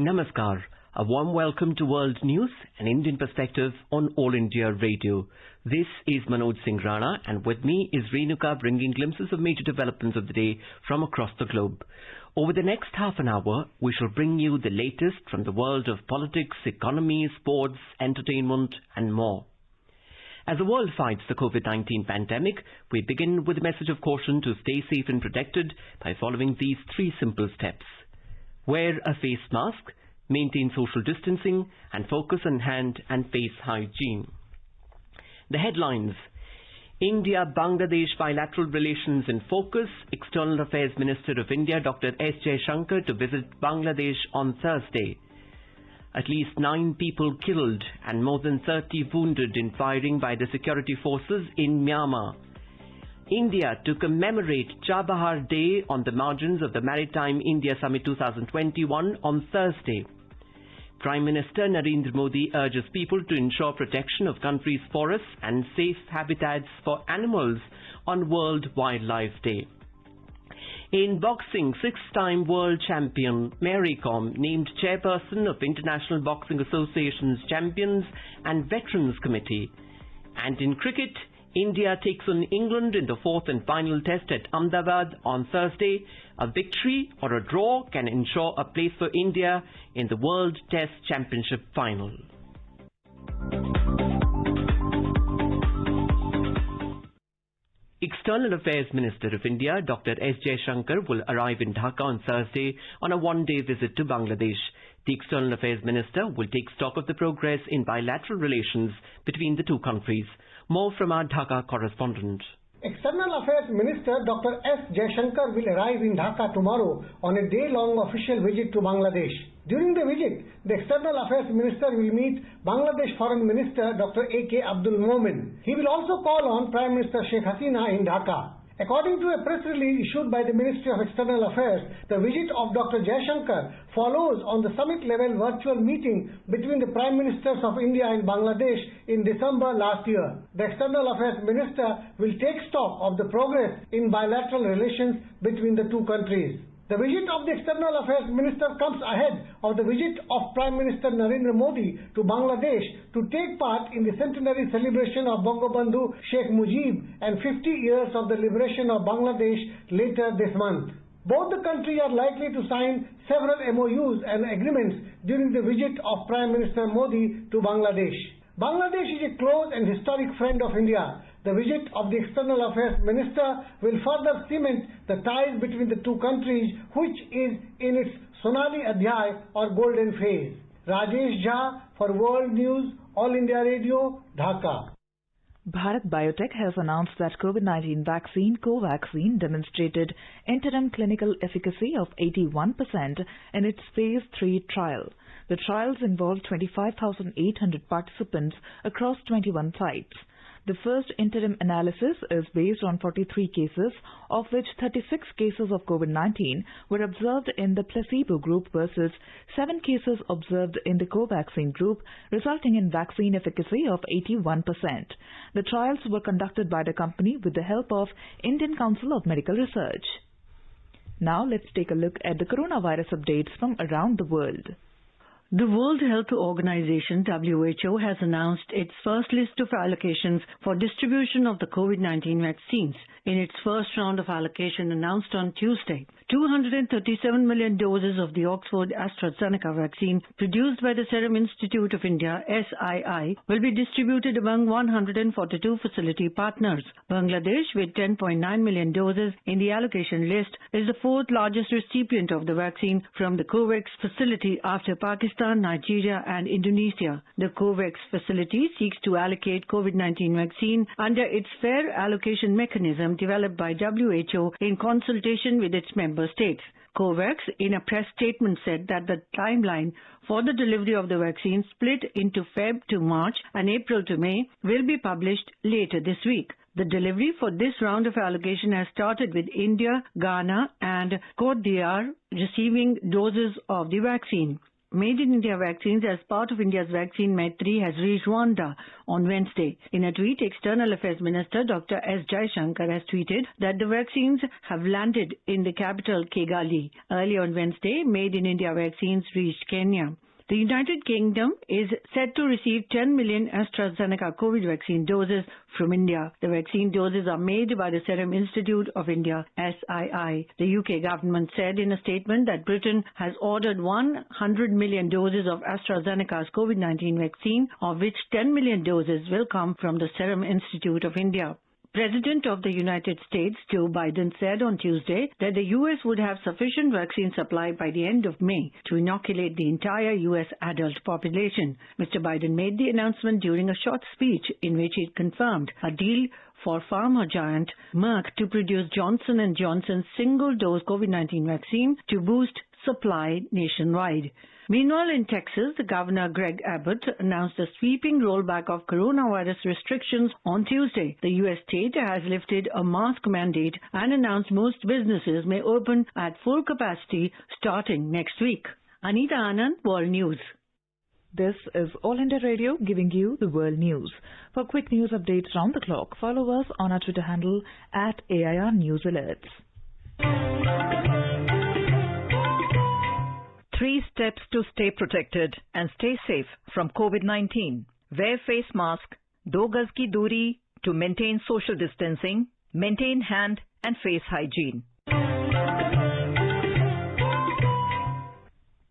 Namaskar. A warm welcome to World News, an Indian perspective on All India Radio. This is Manoj Singh Rana, and with me is Renuka, bringing glimpses of major developments of the day from across the globe. Over the next half an hour, we shall bring you the latest from the world of politics, economy, sports, entertainment and more. As the world fights the COVID-19 pandemic, we begin with a message of caution to stay safe and protected by following these 3 simple steps. Wear a face mask, maintain social distancing, and focus on hand and face hygiene. The headlines: India-Bangladesh bilateral relations in focus. External Affairs Minister of India Dr. S. Jaishankar to visit Bangladesh on Thursday. At least 9 people killed and more than 30 wounded in firing by the security forces in Myanmar. India to commemorate Chabahar Day on the margins of the Maritime India Summit 2021 on Thursday. Prime Minister Narendra Modi urges people to ensure protection of country's forests and safe habitats for animals on World Wildlife Day. In boxing, 6-time world champion Mary Kom named chairperson of International Boxing Association's Champions and Veterans Committee. And in cricket, India takes on England in the 4th and final test at Ahmedabad on Thursday. A victory or a draw can ensure a place for India in the World Test Championship final. External Affairs Minister of India Dr. S. Jaishankar will arrive in Dhaka on Thursday on a one-day visit to Bangladesh. The External Affairs Minister will take stock of the progress in bilateral relations between the two countries. More from our Dhaka correspondent. External Affairs Minister Dr. S. Jaishankar will arrive in Dhaka tomorrow on a day-long official visit to Bangladesh. During the visit, the External Affairs Minister will meet Bangladesh Foreign Minister Dr. A.K. Abdul Momen. He will also call on Prime Minister Sheikh Hasina in Dhaka. According to a press release issued by the Ministry of External Affairs, the visit of Dr. Jaishankar follows on the summit-level virtual meeting between the Prime Ministers of India and Bangladesh in December last year. The External Affairs Minister will take stock of the progress in bilateral relations between the two countries. The visit of the External Affairs Minister comes ahead of the visit of Prime Minister Narendra Modi to Bangladesh to take part in the centenary celebration of Bangabandhu Sheikh Mujib and 50 years of the liberation of Bangladesh later this month. Both the countries are likely to sign several MOUs and agreements during the visit of Prime Minister Modi to Bangladesh. Bangladesh is a close and historic friend of India. The visit of the External Affairs Minister will further cement the ties between the two countries, which is in its Sonali Adhyay or golden phase. Rajesh Jha for World News, All India Radio, Dhaka. Bharat Biotech has announced that COVID-19 vaccine Covaxin demonstrated interim clinical efficacy of 81% in its phase 3 trial. The trials involved 25,800 participants across 21 sites. The first interim analysis is based on 43 cases, of which 36 cases of COVID-19 were observed in the placebo group versus 7 cases observed in the Covaxin group, resulting in vaccine efficacy of 81%. The trials were conducted by the company with the help of Indian Council of Medical Research. Now let's take a look at the coronavirus updates from around the world. The World Health Organization (WHO) has announced its first list of allocations for distribution of the COVID-19 vaccines. In its first round of allocation announced on Tuesday, 237 million doses of the Oxford AstraZeneca vaccine produced by the Serum Institute of India (SII) will be distributed among 142 facility partners. Bangladesh, with 10.9 million doses in the allocation list, is the 4th largest recipient of the vaccine from the COVAX facility after Pakistan, Nigeria and Indonesia. The COVAX facility seeks to allocate COVID-19 vaccine under its fair allocation mechanism developed by WHO in consultation with its member states. COVAX, in a press statement, said that the timeline for the delivery of the vaccine, split into Feb to March and April to May, will be published later this week. The delivery for this round of allocation has started with India, Ghana and Cote d'Ivoire receiving doses of the vaccine. Made in India vaccines as part of India's vaccine Maitri has reached Rwanda on Wednesday. In a tweet, External Affairs Minister Dr. S. Jaishankar has tweeted that the vaccines have landed in the capital Kigali. Early on Wednesday, Made in India vaccines reached Kenya. The United Kingdom is set to receive 10 million AstraZeneca COVID vaccine doses from India. The vaccine doses are made by the Serum Institute of India, SII. The UK government said in a statement that Britain has ordered 100 million doses of AstraZeneca's COVID-19 vaccine, of which 10 million doses will come from the Serum Institute of India. President of the United States, Joe Biden, said on Tuesday that the U.S. would have sufficient vaccine supply by the end of May to inoculate the entire U.S. adult population. Mr. Biden made the announcement during a short speech in which he confirmed a deal for pharma giant Merck to produce Johnson & Johnson's single-dose COVID-19 vaccine to boost supply nationwide. Meanwhile, in Texas, the Governor Greg Abbott announced a sweeping rollback of coronavirus restrictions on Tuesday. The U.S. state has lifted a mask mandate and announced most businesses may open at full capacity starting next week. Anita Anand, World News. This is All India Radio giving you the world news. For quick news updates round the clock, follow us on our Twitter handle @AIR News Alerts. 3 steps to stay protected and stay safe from COVID-19. Wear face mask, 2 gaz ki duri to maintain social distancing, maintain hand and face hygiene.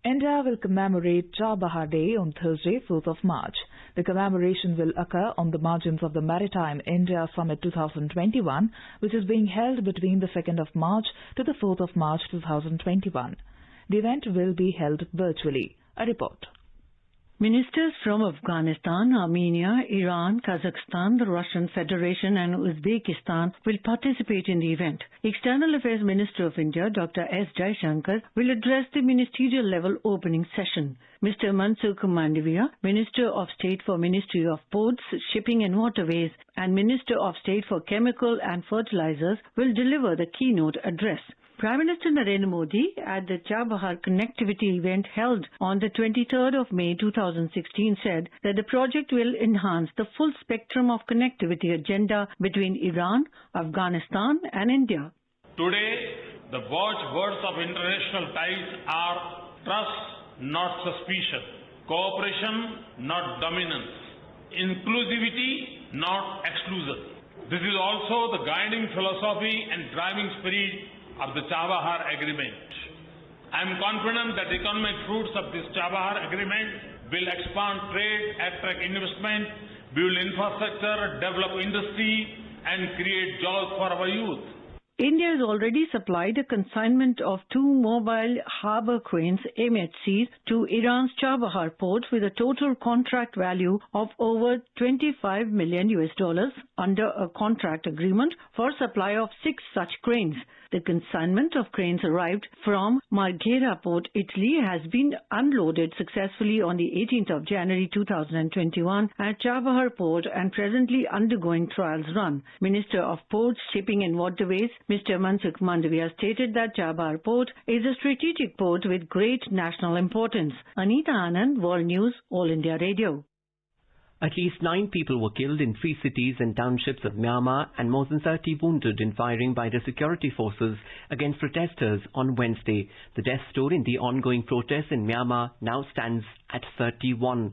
India will commemorate Chabahar Day on Thursday, 4th of March. The commemoration will occur on the margins of the Maritime India Summit 2021, which is being held between the 2nd of March to the 4th of March 2021. The event will be held virtually. A report. Ministers from Afghanistan, Armenia, Iran, Kazakhstan, the Russian Federation and Uzbekistan will participate in the event. External Affairs Minister of India, Dr. S. Jaishankar, will address the ministerial level opening session. Mr. Mansukh Mandavia, Minister of State for Ministry of Ports, Shipping and Waterways and Minister of State for Chemical and Fertilizers will deliver the keynote address. Prime Minister Narendra Modi at the Chabahar connectivity event held on the 23rd of May 2016 said that the project will enhance the full spectrum of connectivity agenda between Iran, Afghanistan and India. Today, the watchwords of international ties are trust, not suspicion, cooperation, not dominance, inclusivity, not exclusion. This is also the guiding philosophy and driving spirit of the Chabahar Agreement. I am confident that the economic fruits of this Chabahar Agreement will expand trade, attract investment, build infrastructure, develop industry and create jobs for our youth. India has already supplied a consignment of 2 mobile harbour cranes MHCs to Iran's Chabahar port with a total contract value of over $25 million under a contract agreement for supply of 6 such cranes. The consignment of cranes arrived from Marghera Port, Italy, has been unloaded successfully on the 18th of January 2021 at Chabahar Port and presently undergoing trials run. Minister of Ports, Shipping and Waterways, Mr. Mansukh Mandavia stated that Chabahar Port is a strategic port with great national importance. Anita Anand, World News, All India Radio. At least 9 people were killed in 3 cities and townships of Myanmar and more than 30 wounded in firing by the security forces against protesters on Wednesday. The death toll in the ongoing protests in Myanmar now stands at 31.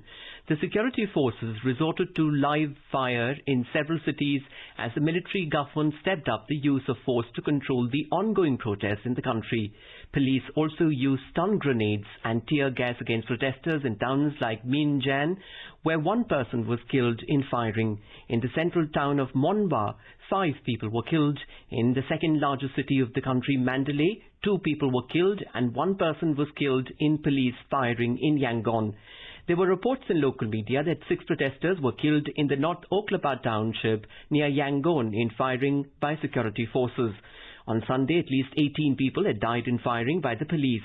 The security forces resorted to live fire in several cities as the military government stepped up the use of force to control the ongoing protests in the country. Police also used stun grenades and tear gas against protesters in towns like Minjan, where 1 person was killed in firing. In the central town of Monwa, 5 people were killed. In the second largest city of the country, Mandalay, 2 people were killed and 1 person was killed in police firing in Yangon. There were reports in local media that 6 protesters were killed in the North Oklapa township near Yangon in firing by security forces. On Sunday, at least 18 people had died in firing by the police.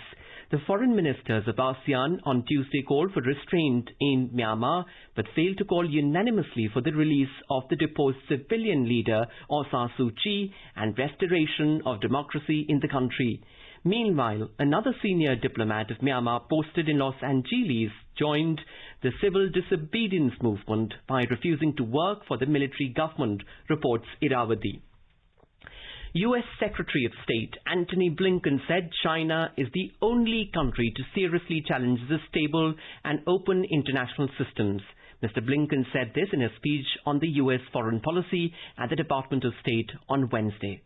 The foreign ministers of ASEAN on Tuesday called for restraint in Myanmar, but failed to call unanimously for the release of the deposed civilian leader Aung San Suu Kyi and restoration of democracy in the country. Meanwhile, another senior diplomat of Myanmar posted in Los Angeles joined the civil disobedience movement by refusing to work for the military government, reports Irrawaddy. U.S. Secretary of State Antony Blinken said China is the only country to seriously challenge the stable and open international systems. Mr. Blinken said this in a speech on the U.S. foreign policy at the Department of State on Wednesday.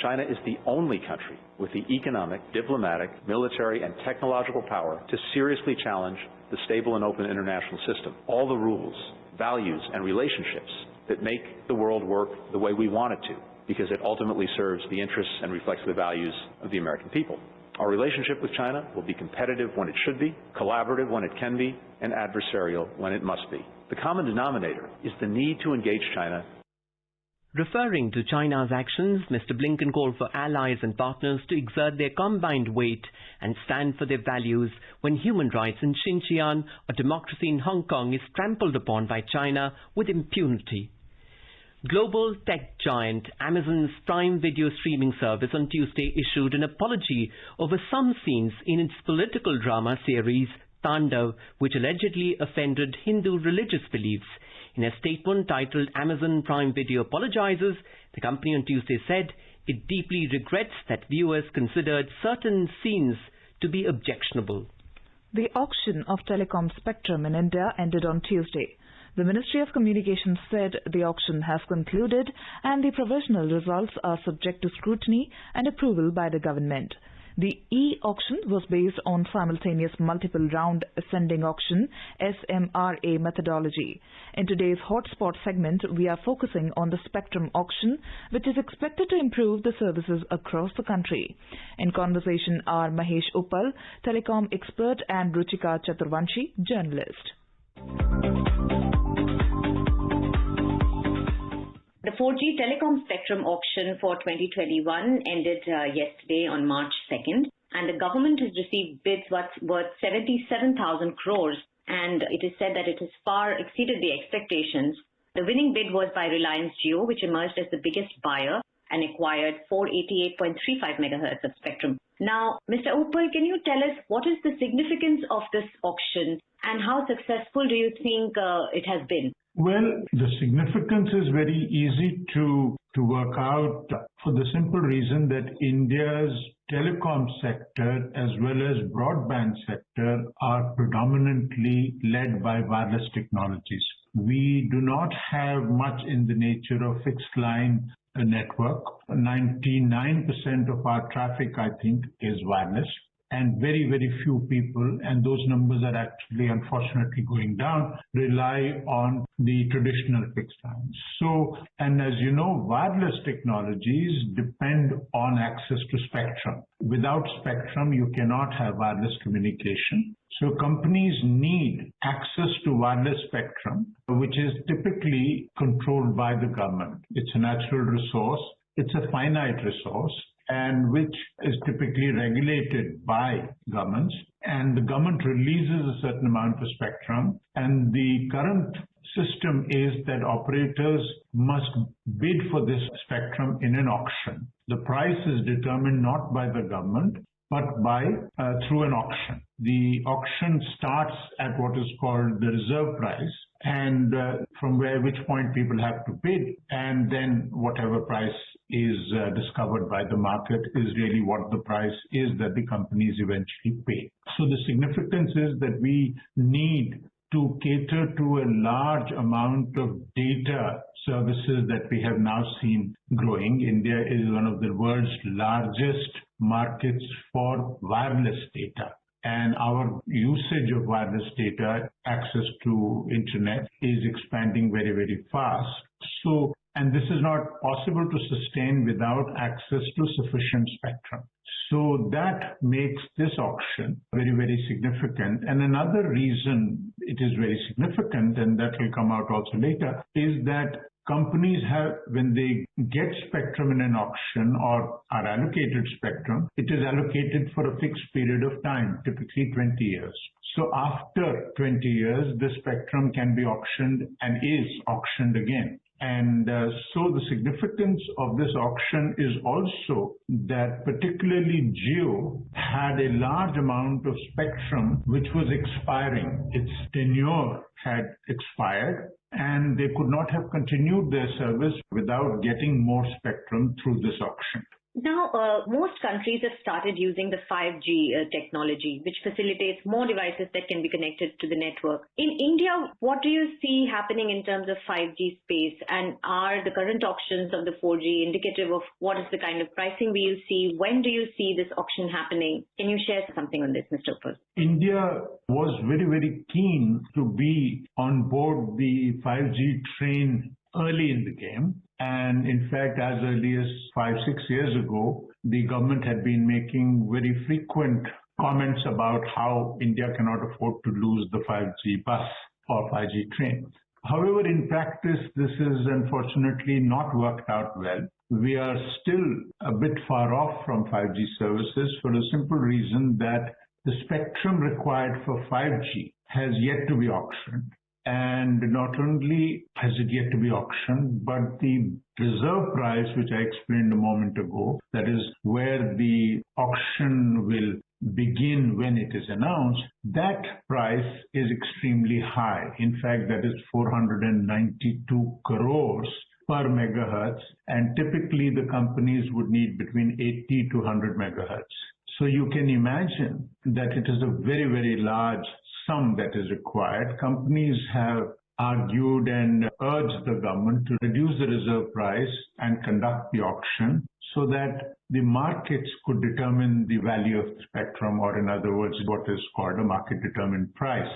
China is the only country with the economic, diplomatic, military, and technological power to seriously challenge the stable and open international system. All the rules, values, and relationships that make the world work the way we want it to, because it ultimately serves the interests and reflects the values of the American people. Our relationship with China will be competitive when it should be, collaborative when it can be, and adversarial when it must be. The common denominator is the need to engage China. Referring to China's actions, Mr. Blinken called for allies and partners to exert their combined weight and stand for their values when human rights in Xinjiang or democracy in Hong Kong is trampled upon by China with impunity. Global tech giant Amazon's Prime Video streaming service on Tuesday issued an apology over some scenes in its political drama series Tandav, which allegedly offended Hindu religious beliefs. In a statement titled Amazon Prime Video Apologizes, the company on Tuesday said it deeply regrets that viewers considered certain scenes to be objectionable. The auction of telecom spectrum in India ended on Tuesday. The Ministry of Communications said the auction has concluded and the provisional results are subject to scrutiny and approval by the government. The e-auction was based on simultaneous multiple round ascending auction SMRA methodology. In today's hotspot segment, we are focusing on the spectrum auction, which is expected to improve the services across the country. In conversation are Mahesh Uppal, telecom expert, and Ruchika Chaturvanshi, journalist. The 4G telecom spectrum auction for 2021 ended yesterday on March 2nd, and the government has received bids worth 77,000 crores, and it is said that it has far exceeded the expectations. The winning bid was by Reliance Jio, which emerged as the biggest buyer and acquired 488.35 megahertz of spectrum. Now, Mr. Uppal, can you tell us what is the significance of this auction and how successful do you think it has been? Well, the significance is very easy to work out for the simple reason that India's telecom sector as well as broadband sector are predominantly led by wireless technologies. We do not have much in the nature of fixed line network. 99% of our traffic, I think, is wireless. And very, very few people, and those numbers are actually unfortunately going down, rely on the traditional fixed lines. So, and as you know, wireless technologies depend on access to spectrum. Without spectrum, you cannot have wireless communication. So companies need access to wireless spectrum, which is typically controlled by the government. It's a natural resource. It's a finite resource, and which is typically regulated by governments, and the government releases a certain amount of spectrum, and the current system is that operators must bid for this spectrum in an auction. The price is determined not by the government, but through an auction. The auction starts at what is called the reserve price, and from which point people have to bid, and then whatever price is discovered by the market is really what the price is that the companies eventually pay. So the significance is that we need to cater to a large amount of data services that we have now seen growing. India is one of the world's largest markets for wireless data. And our usage of wireless data, access to internet, is expanding very, very fast. And this is not possible to sustain without access to sufficient spectrum. So that makes this auction very, very significant. And another reason it is very significant, and that will come out also later, is that companies have, when they get spectrum in an auction or are allocated spectrum, it is allocated for a fixed period of time, typically 20 years. So after 20 years, the spectrum can be auctioned and is auctioned again. And so the significance of this auction is also that particularly Jio had a large amount of spectrum which was expiring. Its tenure had expired and they could not have continued their service without getting more spectrum through this auction. Now, most countries have started using the 5G technology, which facilitates more devices that can be connected to the network. In India, what do you see happening in terms of 5G space? And are the current auctions of the 4G indicative of what is the kind of pricing we will see? When do you see this auction happening? Can you share something on this, Mr. Uppal? India was very, very keen to be on board the 5G train early in the game. And in fact, as early as 5-6 years ago, the government had been making very frequent comments about how India cannot afford to lose the 5G bus or 5G train. However, in practice, this is unfortunately not worked out well. We are still a bit far off from 5G services for a simple reason that the spectrum required for 5G has yet to be auctioned. And not only has it yet to be auctioned, but the reserve price, which I explained a moment ago, that is where the auction will begin when it is announced, that price is extremely high. In fact, that is 492 crores per megahertz, and typically the companies would need between 80 to 100 megahertz. So you can imagine that it is a very, very large sum that is required. Companies have argued and urged the government to reduce the reserve price and conduct the auction so that the markets could determine the value of the spectrum, or in other words, what is called a market determined price.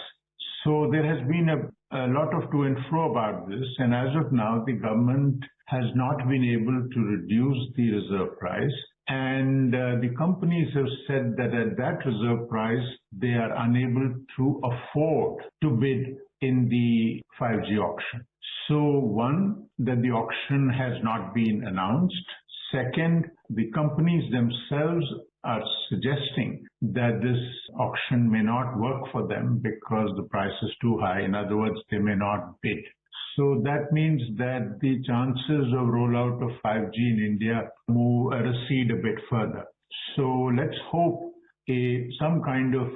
So there has been a lot of to and fro about this, and as of now, the government has not been able to reduce the reserve price. And the companies have said that at that reserve price, they are unable to afford to bid in the 5G auction. So one, that the auction has not been announced. Second, the companies themselves are suggesting that this auction may not work for them because the price is too high. In other words, they may not bid. So that means that the chances of rollout of 5G in India recede a bit further. So let's hope some kind of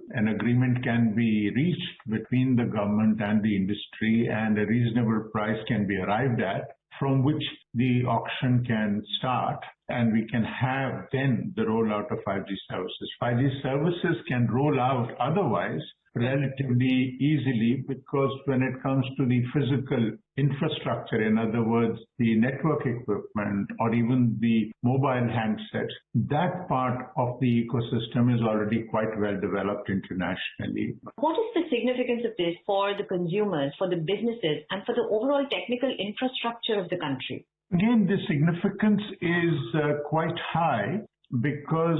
an agreement can be reached between the government and the industry, and a reasonable price can be arrived at from which the auction can start, and we can have then the rollout of 5G services. 5G services can roll out otherwise relatively easily, because when it comes to the physical infrastructure, in other words, the network equipment or even the mobile handsets, that part of the ecosystem is already quite well developed internationally. What is the significance of this for the consumers, for the businesses, and for the overall technical infrastructure of the country? Again, the significance is quite high, because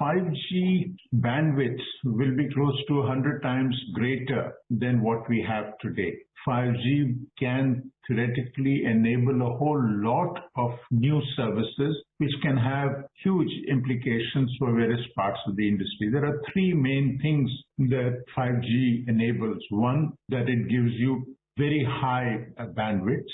5G bandwidths will be close to 100 times greater than what we have today. 5G can theoretically enable a whole lot of new services which can have huge implications for various parts of the industry. There are three main things that 5G enables. One, that it gives you very high bandwidths.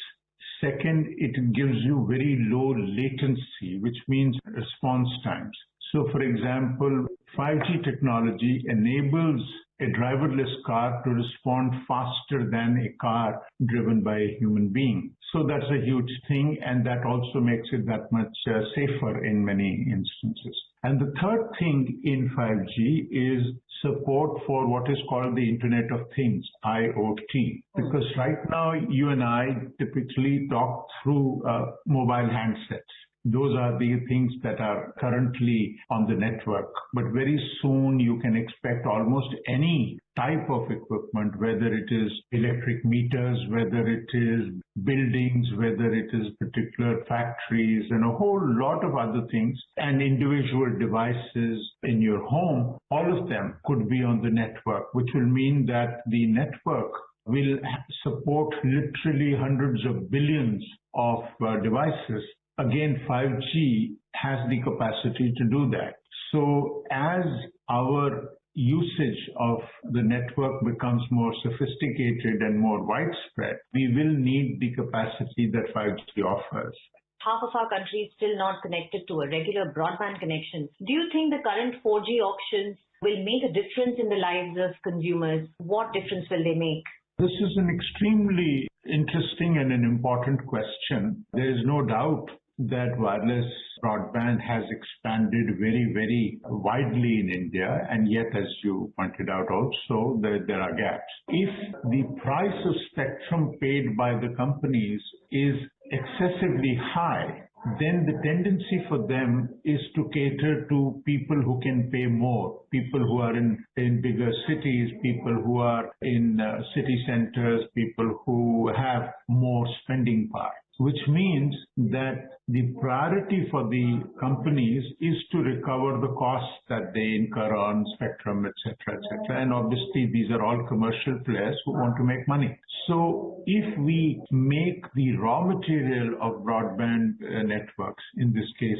Second, it gives you very low latency, which means response times. So, for example, 5G technology enables a driverless car to respond faster than a car driven by a human being. So that's a huge thing, and that also makes it that much safer in many instances. And the third thing in 5G is support for what is called the Internet of Things, IoT. Because right now, you and I typically talk through mobile handsets. Those are the things that are currently on the network. But very soon you can expect almost any type of equipment, whether it is electric meters, whether it is buildings, whether it is particular factories, and a whole lot of other things, and individual devices in your home, all of them could be on the network, which will mean that the network will support literally hundreds of billions of devices. Again, 5G has the capacity to do that. So as our usage of the network becomes more sophisticated and more widespread, we will need the capacity that 5G offers. Half of our country is still not connected to a regular broadband connection. Do you think the current 4G auctions will make a difference in the lives of consumers? What difference will they make? This is an extremely interesting and an important question. There is no doubt that wireless broadband has expanded very, very widely in India, and yet, as you pointed out also, there are gaps. If the price of spectrum paid by the companies is excessively high, then the tendency for them is to cater to people who can pay more, people who are in bigger cities, people who are in city centers, people who have more spending power, which means that the priority for the companies is to recover the costs that they incur on spectrum, etc., etc. And obviously, these are all commercial players who want to make money. So if we make the raw material of broadband networks, in this case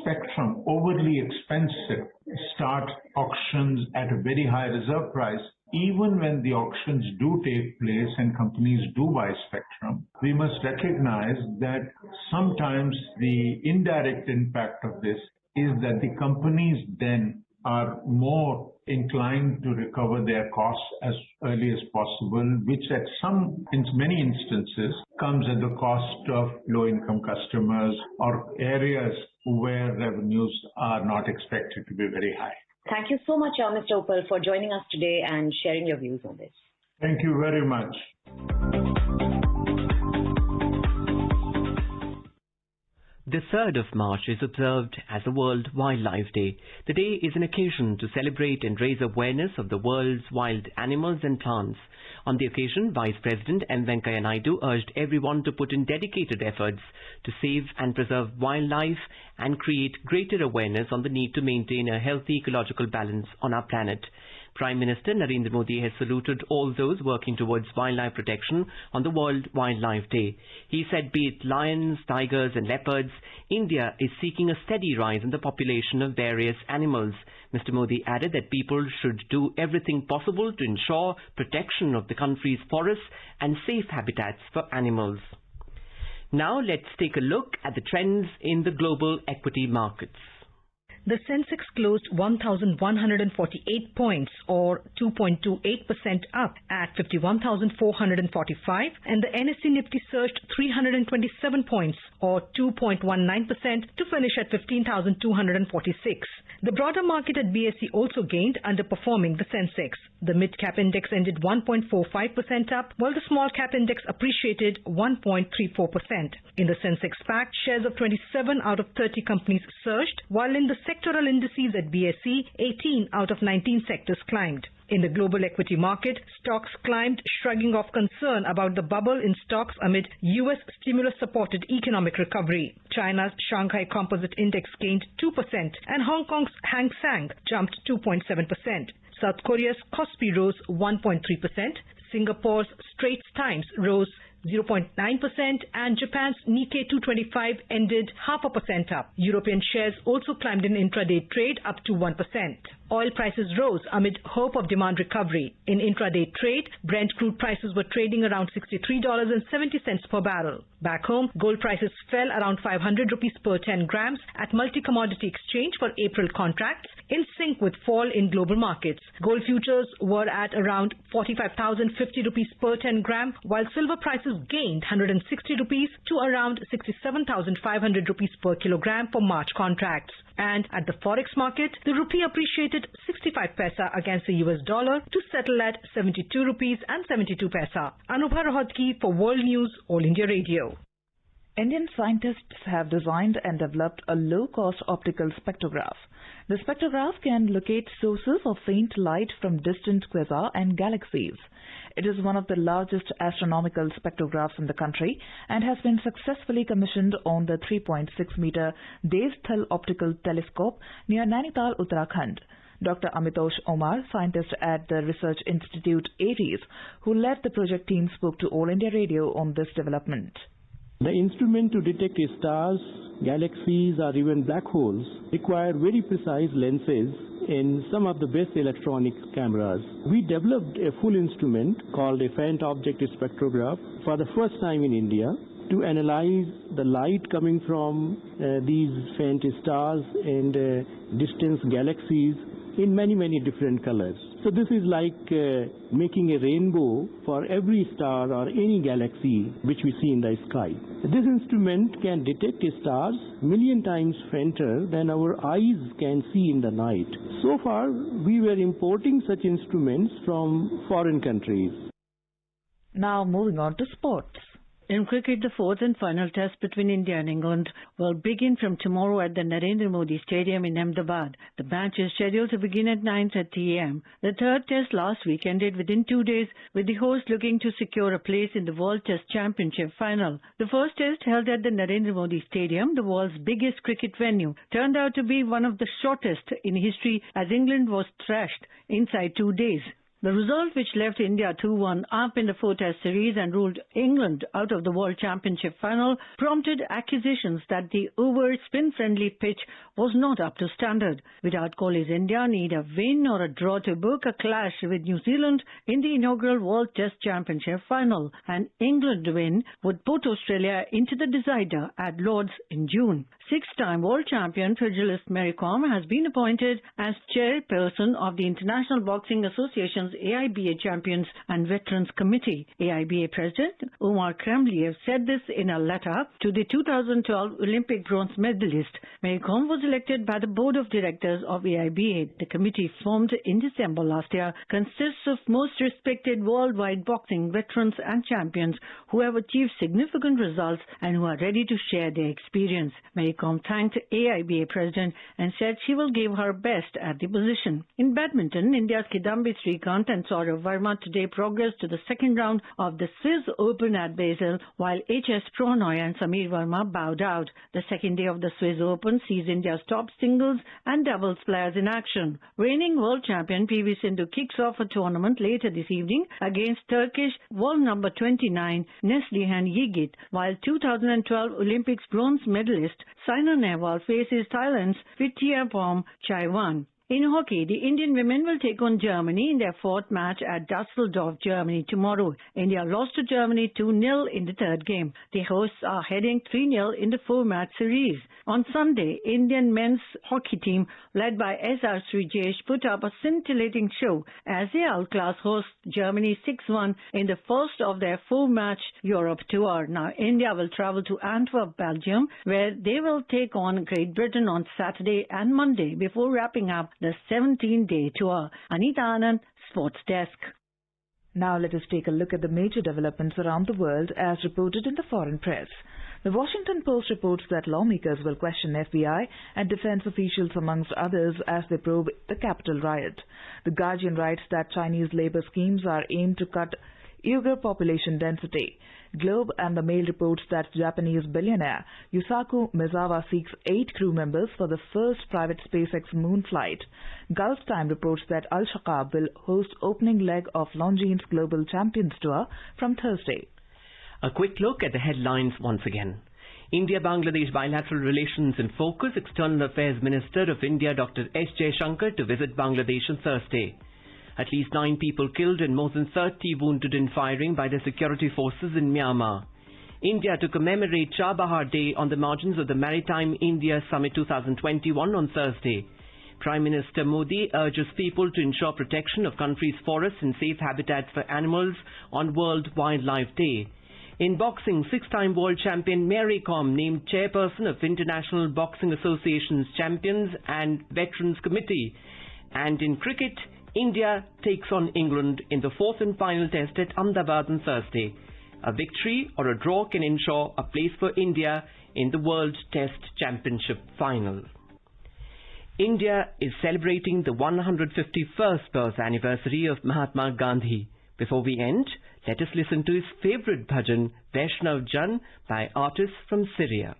spectrum, overly expensive, start auctions at a very high reserve price, even when the auctions do take place and companies do buy spectrum, we must recognize that sometimes the indirect impact of this is that the companies then are more inclined to recover their costs as early as possible, which in many instances comes at the cost of low-income customers or areas where revenues are not expected to be very high. Thank you so much, Mr. Uppal, for joining us today and sharing your views on this. Thank you very much. The 3rd of March is observed as a World Wildlife Day. The day is an occasion to celebrate and raise awareness of the world's wild animals and plants. On the occasion, Vice President M. Venkaiah Naidu urged everyone to put in dedicated efforts to save and preserve wildlife and create greater awareness on the need to maintain a healthy ecological balance on our planet. Prime Minister Narendra Modi has saluted all those working towards wildlife protection on the World Wildlife Day. He said, be it lions, tigers and leopards, India is seeking a steady rise in the population of various animals. Mr. Modi added that people should do everything possible to ensure protection of the country's forests and safe habitats for animals. Now let's take a look at the trends in the global equity markets. The Sensex closed 1,148 points or 2.28% up at 51,445 and the NSE Nifty surged 327 points or 2.19% to finish at 15,246. The broader market at BSE also gained, underperforming the Sensex. The mid-cap index ended 1.45% up while the small-cap index appreciated 1.34%. In the Sensex pack, shares of 27 out of 30 companies surged, while in the sectoral indices at BSE, 18 out of 19 sectors climbed. In the global equity market, stocks climbed, shrugging off concern about the bubble in stocks amid U.S. stimulus-supported economic recovery. China's Shanghai Composite Index gained 2% and Hong Kong's Hang Seng jumped 2.7%. South Korea's Kospi rose 1.3%, Singapore's Straits Times rose 0.9% and Japan's Nikkei 225 ended 0.5% up. European shares also climbed in intraday trade up to 1%. Oil prices rose amid hope of demand recovery. In intraday trade, Brent crude prices were trading around $63.70 per barrel. Back home, gold prices fell around 500 rupees per 10 grams at multi-commodity exchange for April contracts, in sync with fall in global markets. Gold futures were at around 45,050 rupees per 10 gram, while silver prices gained 160 rupees to around 67,500 rupees per kilogram for March contracts. And at the forex market, the rupee appreciated 65 paisa against the US dollar to settle at 72 rupees and 72 paisa. Anubha Rohatgi for World News, All India Radio. Indian scientists have designed and developed a low-cost optical spectrograph. The spectrograph can locate sources of faint light from distant quasar and galaxies. It is one of the largest astronomical spectrographs in the country and has been successfully commissioned on the 3.6-meter Dev Thal Optical Telescope near Nainital, Uttarakhand. Dr. Amitosh Omar, scientist at the Research Institute ARIES, who led the project team, spoke to All India Radio on this development. The instrument to detect stars, galaxies or even black holes require very precise lenses in some of the best electronic cameras. We developed a full instrument called a faint object spectrograph for the first time in India to analyze the light coming from these faint stars and distant galaxies in many different colors. So this is like making a rainbow for every star or any galaxy which we see in the sky. This instrument can detect stars million times fainter than our eyes can see in the night. So far, we were importing such instruments from foreign countries. Now moving on to sports. In cricket, the fourth and final test between India and England will begin from tomorrow at the Narendra Modi Stadium in Ahmedabad. The match is scheduled to begin at 9:30 a.m. The third test last week ended within 2 days, with the host looking to secure a place in the World Test Championship final. The first test, held at the Narendra Modi Stadium, the world's biggest cricket venue, turned out to be one of the shortest in history, as England was thrashed inside 2 days. The result, which left India 2-1 up in the four-test series and ruled England out of the World Championship final, prompted accusations that the over-spin-friendly pitch was not up to standard. Virat Kohli's India need a win or a draw to book a clash with New Zealand in the inaugural World Test Championship final. An England win would put Australia into the decider at Lord's in June. Six-time world champion pugilist Mary Kom has been appointed as chairperson of the International Boxing Association's AIBA Champions and Veterans Committee. AIBA President Umar Kremliev said this in a letter to the 2012 Olympic bronze medalist. Mary Kom was elected by the board of directors of AIBA. The committee, formed in December last year, consists of most respected worldwide boxing veterans and champions who have achieved significant results and who are ready to share their experience. Mary Kom thanked AIBA President and said she will give her best at the position. In badminton, India's Kidambi Srikanth and Saurav Verma today progressed to the second round of the Swiss Open at Basel, while H.S. Pranoy and Samir Verma bowed out. The second day of the Swiss Open sees India's top singles and doubles players in action. Reigning world champion P.V. Sindhu kicks off a tournament later this evening against Turkish world number 29 Neslihan Yigit, while 2012 Olympics bronze medalist Saina Nehwal faces Thailand's Phithiapom Chaiwan. In hockey, the Indian women will take on Germany in their fourth match at Dusseldorf, Germany tomorrow. India lost to Germany 2-0 in the third game. The hosts are heading 3-0 in the four-match series. On Sunday, Indian men's hockey team, led by S.R. Srijesh, put up a scintillating show as they outclassed hosts Germany 6-1 in the first of their four-match Europe tour. Now, India will travel to Antwerp, Belgium, where they will take on Great Britain on Saturday and Monday before wrapping up the 17-day tour. Anita Anand, Sports Desk. Now let us take a look at the major developments around the world as reported in the foreign press. The Washington Post reports that lawmakers will question FBI and defense officials amongst others as they probe the Capitol riot. The Guardian writes that Chinese labor schemes are aimed to cut Uyghur population density. Globe and the Mail reports that Japanese billionaire Yusaku Misawa seeks 8 crew members for the first private SpaceX moon flight. Gulf Time reports that Al-Shaqab will host opening leg of Longines Global Champions Tour from Thursday. A quick look at the headlines once again. India-Bangladesh bilateral relations in focus. External Affairs Minister of India Dr. S. Jaishankar to visit Bangladesh on Thursday. At least 9 people killed and more than 30 wounded in firing by the security forces in Myanmar. India to commemorate Chabahar Day on the margins of the Maritime India Summit 2021 on Thursday. Prime Minister Modi urges people to ensure protection of country's forests and safe habitats for animals on World Wildlife Day. In boxing, 6-time world champion Mary Kom named chairperson of International Boxing Association's Champions and Veterans Committee. And in cricket, India takes on England in the fourth and final test at Ahmedabad on Thursday. A victory or a draw can ensure a place for India in the World Test Championship final. India is celebrating the 151st birth anniversary of Mahatma Gandhi. Before we end, let us listen to his favorite bhajan, Vaishnav Jan, by artists from Syria.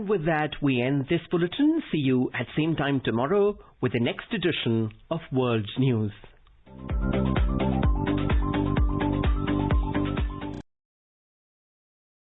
with that, we end this bulletin. See you at same time tomorrow with the next edition of World News.